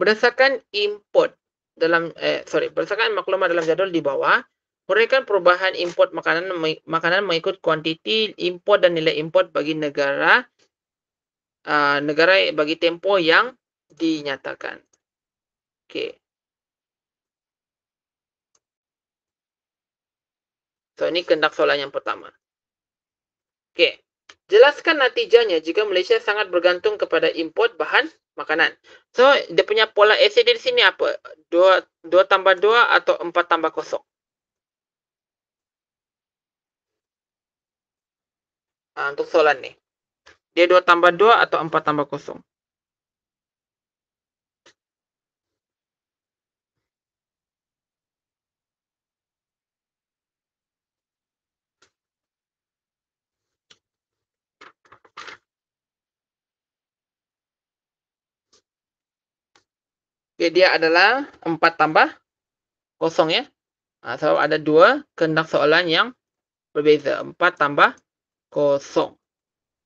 Berdasarkan berdasarkan maklumat dalam jadual di bawah, huraikan perubahan import makanan mengikut kuantiti import dan nilai import bagi negara bagi tempoh yang dinyatakan. Okey. So ini kehendak soalan yang pertama. Okey. Jelaskan natijanya jika Malaysia sangat bergantung kepada import bahan makanan. So dia punya pola esei di sini apa? 2 tambah 2 atau 4 tambah 0? Untuk soalan ni. Dia 2 tambah 2 atau 4 tambah 0? Okay, dia adalah 4 tambah 0 ya. Sebab ada 2 kehendak soalan yang berbeza. 4 tambah 0.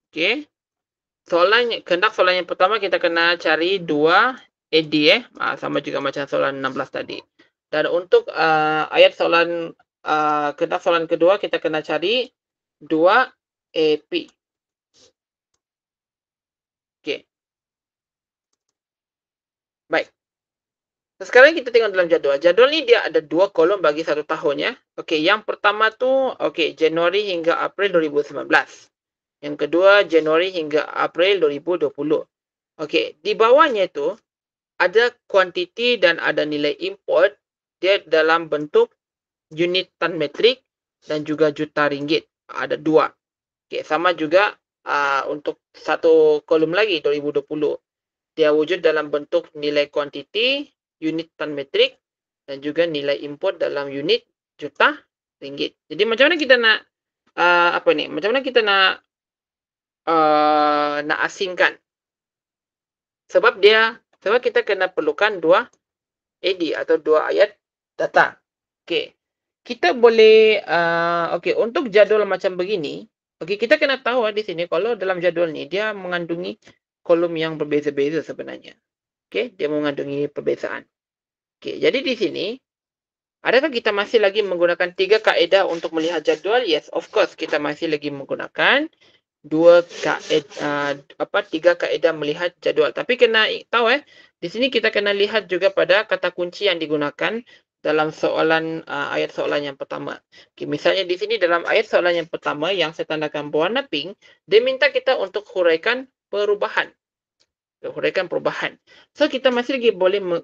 Okay. Kehendak soalan yang pertama kita kena cari 2 AD sama juga macam soalan 16 tadi. Dan untuk ayat soalan kehendak soalan kedua kita kena cari 2 AP. Okay. Baik. So, sekarang kita tengok dalam jadual. Jadual ni dia ada 2 kolom bagi 1 tahun ya. Okey, yang pertama tu Januari hingga April 2019. Yang kedua Januari hingga April 2020. Okey, di bawahnya tu ada kuantiti dan ada nilai import dia dalam bentuk unit tan metrik dan juga juta ringgit. Ada 2. Okey, sama juga untuk satu kolom lagi 2020. Dia wujud dalam bentuk nilai kuantiti, unit tan metrik dan juga nilai import dalam unit juta ringgit. Jadi macam mana kita nak macam mana kita nak asingkan? Sebab kita kena perlukan 2 AD atau 2 ayat data. Okey. Kita boleh untuk jadual macam begini, kita kena tahu di sini kalau dalam jadual ni dia mengandungi kolom yang berbeza-beza sebenarnya. Okey, dia mengandungi perbezaan. Okey, jadi di sini adakah kita masih lagi menggunakan 3 kaedah untuk melihat jadual? Yes, of course kita masih lagi menggunakan 3 kaedah melihat jadual. Tapi kena tahu di sini kita kena lihat juga pada kata kunci yang digunakan dalam soalan ayat soalan yang pertama. Okay, misalnya di sini dalam ayat soalan yang pertama yang saya tandakan berwarna pink, dia minta kita untuk huraikan perubahan. So kita masih lagi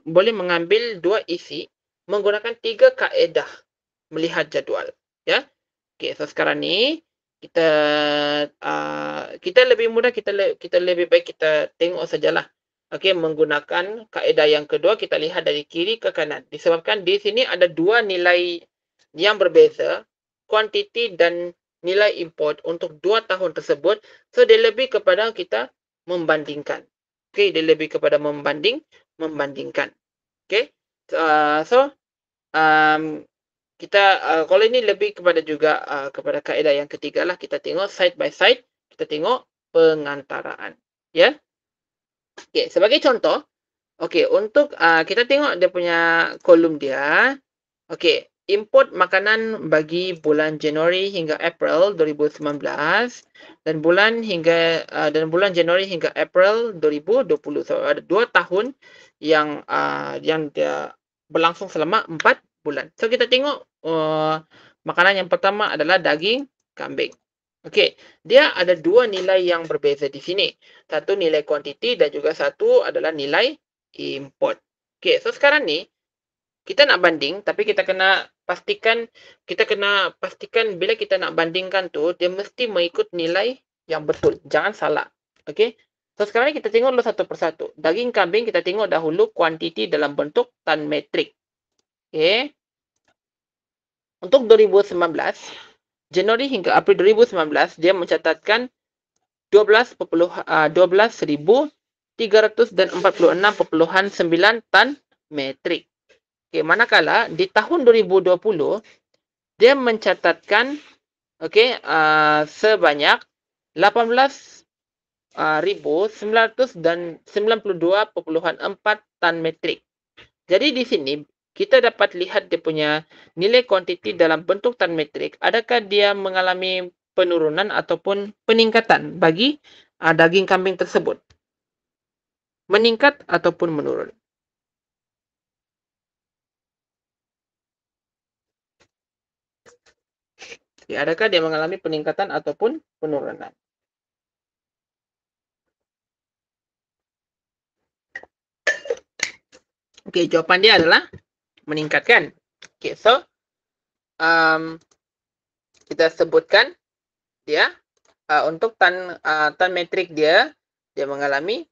boleh mengambil 2 isi menggunakan 3 kaedah melihat jadual. Ya. Okay, so sekarang ni kita lebih mudah, kita lebih baik kita tengok sajalah. Okey, menggunakan kaedah yang kedua, kita lihat dari kiri ke kanan. Disebabkan di sini ada 2 nilai yang berbeza, kuantiti dan nilai import untuk 2 tahun tersebut. So dia lebih kepada kita membandingkan. Okey, dia lebih kepada membandingkan. Okey. Kita kalau ini lebih kepada juga kepada kaedah yang ketiga lah, kita tengok side by side, kita tengok pengantaraan, ya. Okey, sebagai contoh, untuk kita tengok dia punya kolom dia. Okey, import makanan bagi bulan Januari hingga April 2019 dan bulan Januari hingga April 2020. So ada 2 tahun yang dia berlangsung selama 4 bulan. So kita tengok makanan yang pertama adalah daging kambing. Okey, dia ada 2 nilai yang berbeza di sini. Satu nilai kuantiti dan juga satu adalah nilai import. Okey, so sekarang ni kita nak banding, tapi kita kena pastikan bila kita nak bandingkan tu dia mesti mengikut nilai yang betul. Jangan salah. Okey. So sekarang ni kita tengok dulu satu persatu. Daging kambing kita tengok dahulu kuantiti dalam bentuk tan metrik. Okey. Untuk 2019, Januari hingga April 2019 dia mencatatkan 12,346.9 tan metrik. Okay, manakala di tahun 2020 dia mencatatkan sebanyak 18,992.4 tan metrik. Jadi di sini kita dapat lihat dia punya nilai kuantiti dalam bentuk tan metrik, adakah dia mengalami penurunan ataupun peningkatan bagi daging kambing tersebut. Meningkat ataupun menurun. Adakah dia mengalami peningkatan ataupun penurunan? Okey, jawapan dia adalah meningkatkan. Okey, so kita sebutkan dia untuk tan metrik dia mengalami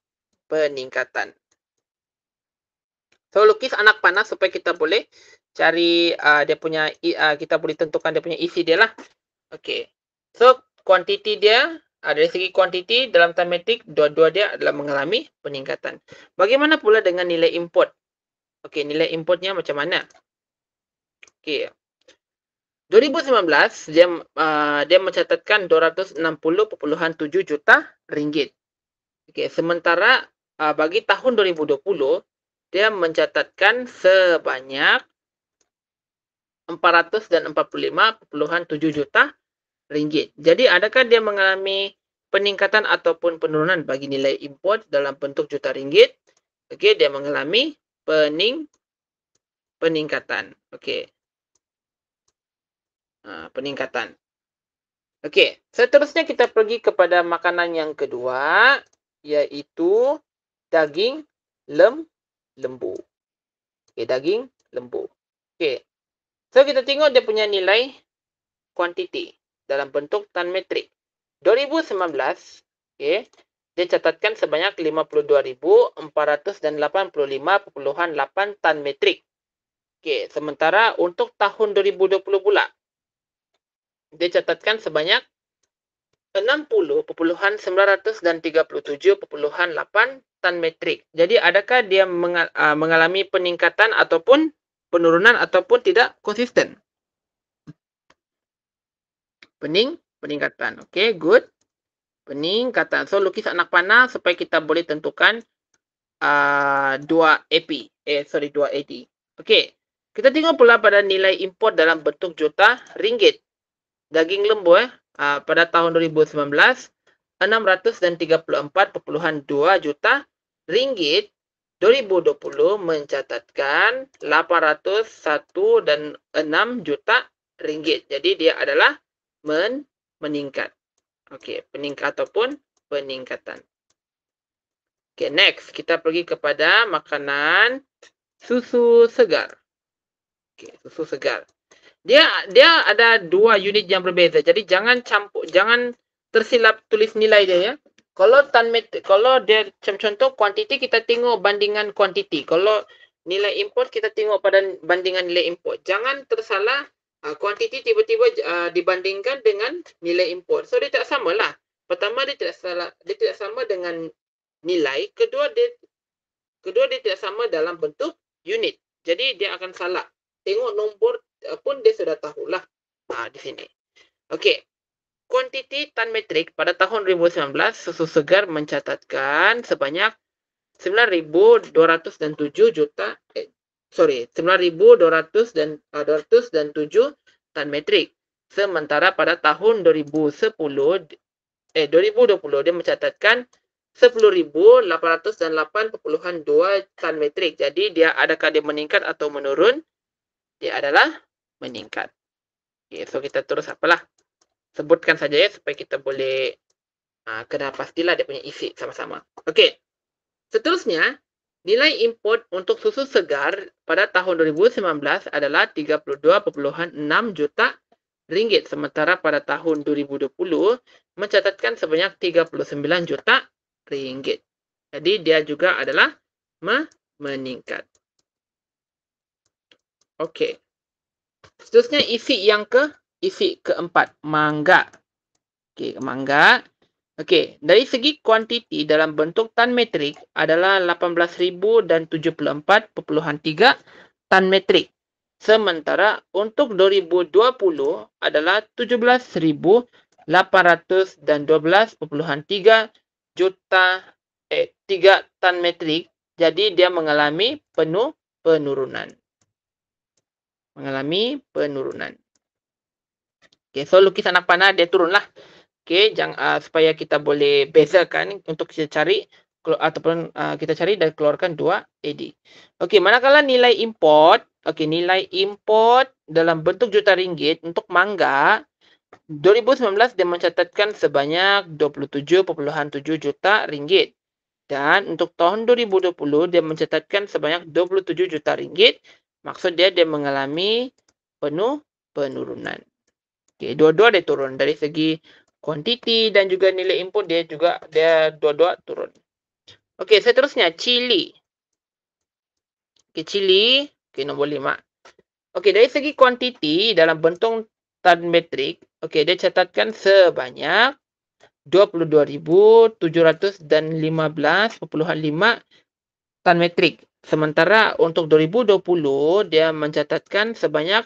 peningkatan. So lukis anak panah supaya kita boleh cari dia punya kita boleh tentukan dia punya isi dia lah. Okey. So kuantiti dia dari segi kuantiti dalam tan metrik dua-dua dia adalah mengalami peningkatan. Bagaimana pula dengan nilai import? Okey, nilai importnya macam mana? Okey. 2019 dia mencatatkan 260.7 juta ringgit. Okey, sementara bagi tahun 2020 dia mencatatkan sebanyak 445.7 juta ringgit. Jadi adakah dia mengalami peningkatan ataupun penurunan bagi nilai import dalam bentuk juta ringgit? Okey, dia mengalami peningkatan. peningkatan. Okey. Peningkatan. Okey, seterusnya kita pergi kepada makanan yang kedua, iaitu daging lembu. Okey, daging lembu. Okey. So kita tengok dia punya nilai kuantiti dalam bentuk tan metrik. 2019, okey, dia catatkan sebanyak 52,485.8 tan metrik. Okey, sementara untuk tahun 2020 pula, dia catatkan sebanyak 60,937.8 tan metrik. Jadi adakah dia mengalami peningkatan ataupun penurunan ataupun tidak konsisten? Peningkatan. Okey, good. Peningkatan. So lukis anak panah supaya kita boleh tentukan 2 AD. Okey. Kita tengok pula pada nilai import dalam bentuk juta ringgit. Daging lembu pada tahun 2019 634.2 juta ringgit. 2020 mencatatkan 801.6 juta ringgit. Jadi dia adalah meningkat. Okey, ataupun peningkatan. Okey, next kita pergi kepada makanan susu segar. Okey, susu segar. Dia ada 2 unit yang berbeza. Jadi jangan tersilap tulis nilai dia ya. Kalau dia macam contoh kuantiti, kita tengok bandingan kuantiti. Kalau nilai import, kita tengok pada bandingan nilai import. Jangan tersalah kuantiti tiba-tiba dibandingkan dengan nilai import. So dia tak samalah. Pertama dia tidak sama dengan nilai. Kedua dia tidak sama dalam bentuk unit. Jadi dia akan salah. Tengok nombor pun dia sudah tahulah. Di sini. Okey. Kuantiti tan metrik pada tahun 2019 susu segar mencatatkan sebanyak 9.207 juta 9.207 tan metrik. Sementara pada tahun 2020 dia mencatatkan 10.808.2 tan metrik. Jadi adakah dia meningkat atau menurun? Dia adalah meningkat. Okay, so kita terus apalah. Sebutkan saja ya supaya kita boleh kena pastilah dia punya isi sama-sama. Okey. Seterusnya, nilai import untuk susu segar pada tahun 2019 adalah 32.6 juta ringgit. Sementara pada tahun 2020 mencatatkan sebanyak 39 juta ringgit. Jadi dia juga adalah meningkat. Okey. Seterusnya isi keempat, mangga. Okey, mangga. Okey, dari segi kuantiti dalam bentuk tan metrik adalah 18,074.3 tan metrik. Sementara untuk 2020 adalah 17.812.3 juta 3 tan metrik. Jadi dia mengalami penurunan. Okey, so lukis anak panah dia turunlah. Okey, supaya kita boleh bezakan untuk kita cari ataupun kita cari dan keluarkan 2 AD. Okey, manakala nilai import, nilai import dalam bentuk juta ringgit untuk mangga 2019 dia mencatatkan sebanyak 27.7 juta ringgit. Dan untuk tahun 2020 dia mencatatkan sebanyak 27 juta ringgit. Maksud dia mengalami penurunan. Okey, dua-dua dia turun dari segi kuantiti dan juga nilai input dia dua-dua turun. Okey, seterusnya cili. Okey, cili, nombor 5. Okey, dari segi kuantiti dalam bentuk tan metrik, okey, dia catatkan sebanyak 22.715.5 tan metrik. Sementara untuk 2020 dia mencatatkan sebanyak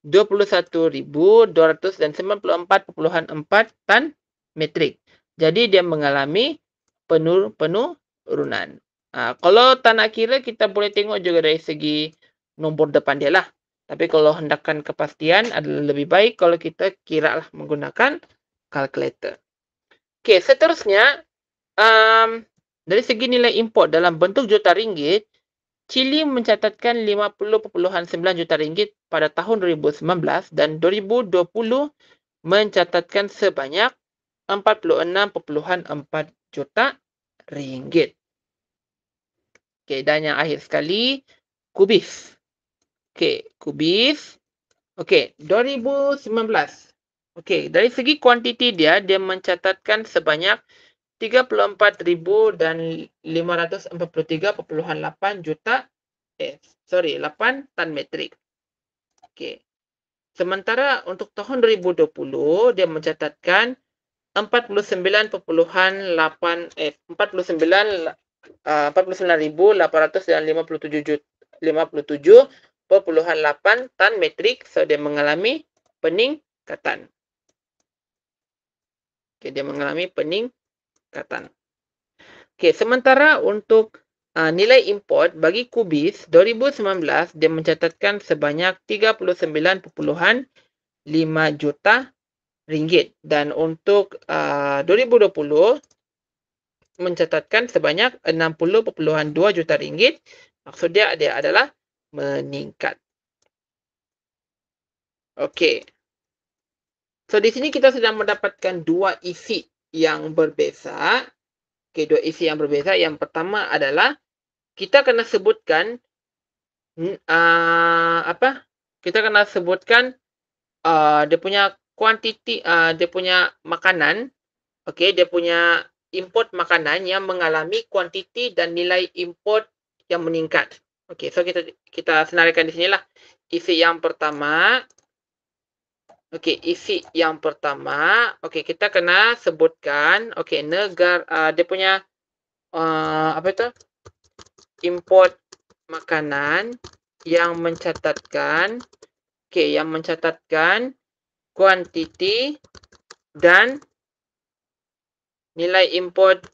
21.294.4 tan metrik. Jadi dia mengalami penurunan. Kalau tak nak kira, kita boleh tengok juga dari segi nombor depan dia lah. Tapi kalau hendakkan kepastian adalah lebih baik kalau kita kira lah menggunakan kalkulator. Okey, seterusnya dari segi nilai import dalam bentuk juta ringgit Chili mencatatkan 50.9 juta ringgit pada tahun 2019 dan 2020 mencatatkan sebanyak 46.4 juta ringgit. Okey, dan yang akhir sekali, Kubis. Okey, Kubis. Okey, 2019. Okey, dari segi kuantiti dia mencatatkan sebanyak 34,543.8 juta 8 tan metrik. Okey. Sementara untuk tahun 2020 dia mencatatkan 49,857.8 tan metrik. So dia mengalami peningkatan. Okey, dia mengalami peningkatan. Okey, sementara untuk nilai import bagi Kubis 2019 dia mencatatkan sebanyak 39.5 juta ringgit dan untuk 2020 mencatatkan sebanyak 60.2 juta ringgit. Maksud dia adalah meningkat. Okey. So di sini kita sedang mendapatkan dua isi yang berbeza. Okey, dua isi yang berbeza. Yang pertama adalah kita kena sebutkan Kita kena sebutkan dia punya kuantiti, dia punya makanan. Okey, dia punya import makanan yang mengalami kuantiti dan nilai import yang meningkat. Okey, so kita senaraikan di sinilah. Isi yang pertama. Okey, isi yang pertama. Okey, kita kena sebutkan okey negara dia punya apa itu? Import makanan yang mencatatkan kuantiti dan nilai import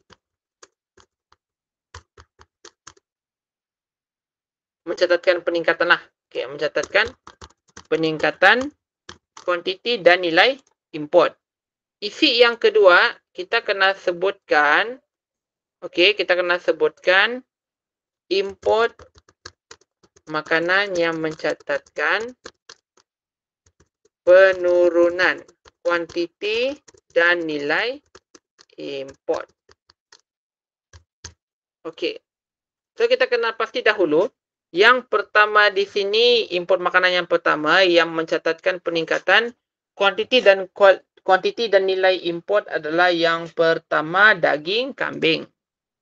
mencatatkan peningkatan lah. Okey, mencatatkan peningkatan kuantiti dan nilai import. Isi yang kedua, kita kena sebutkan import makanan yang mencatatkan penurunan kuantiti dan nilai import. Okey. So kita kena pasti dahulu yang pertama di sini, import makanan yang pertama yang mencatatkan peningkatan kuantiti dan nilai import adalah yang pertama daging kambing.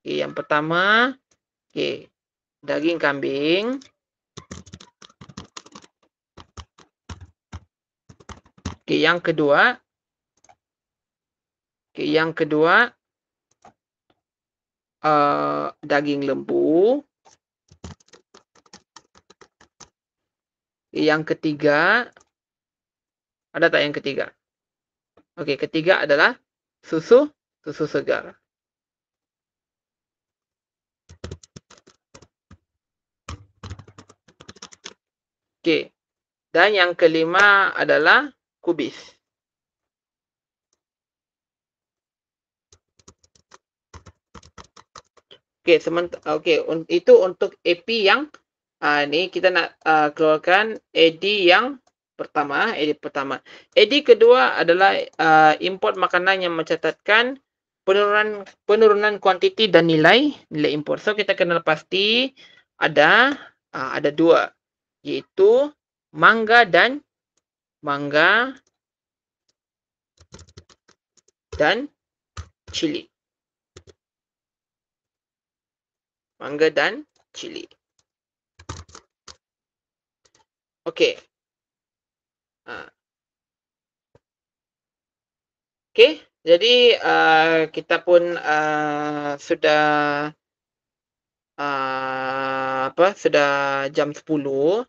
Okay, yang pertama daging kambing. Yang kedua daging lembu. Yang ketiga, ada tak yang ketiga? Okey, ketiga adalah susu segar. Okey. Dan yang kelima adalah kubis. Okey, itu untuk AP yang ni kita nak keluarkan AD yang pertama, AD kedua adalah import makanan yang mencatatkan penurunan kuantiti dan nilai import. So kita kena pasti ada dua, iaitu mangga dan cili. Mangga dan cili. Okey. Okey, jadi kita pun sudah sudah jam 10.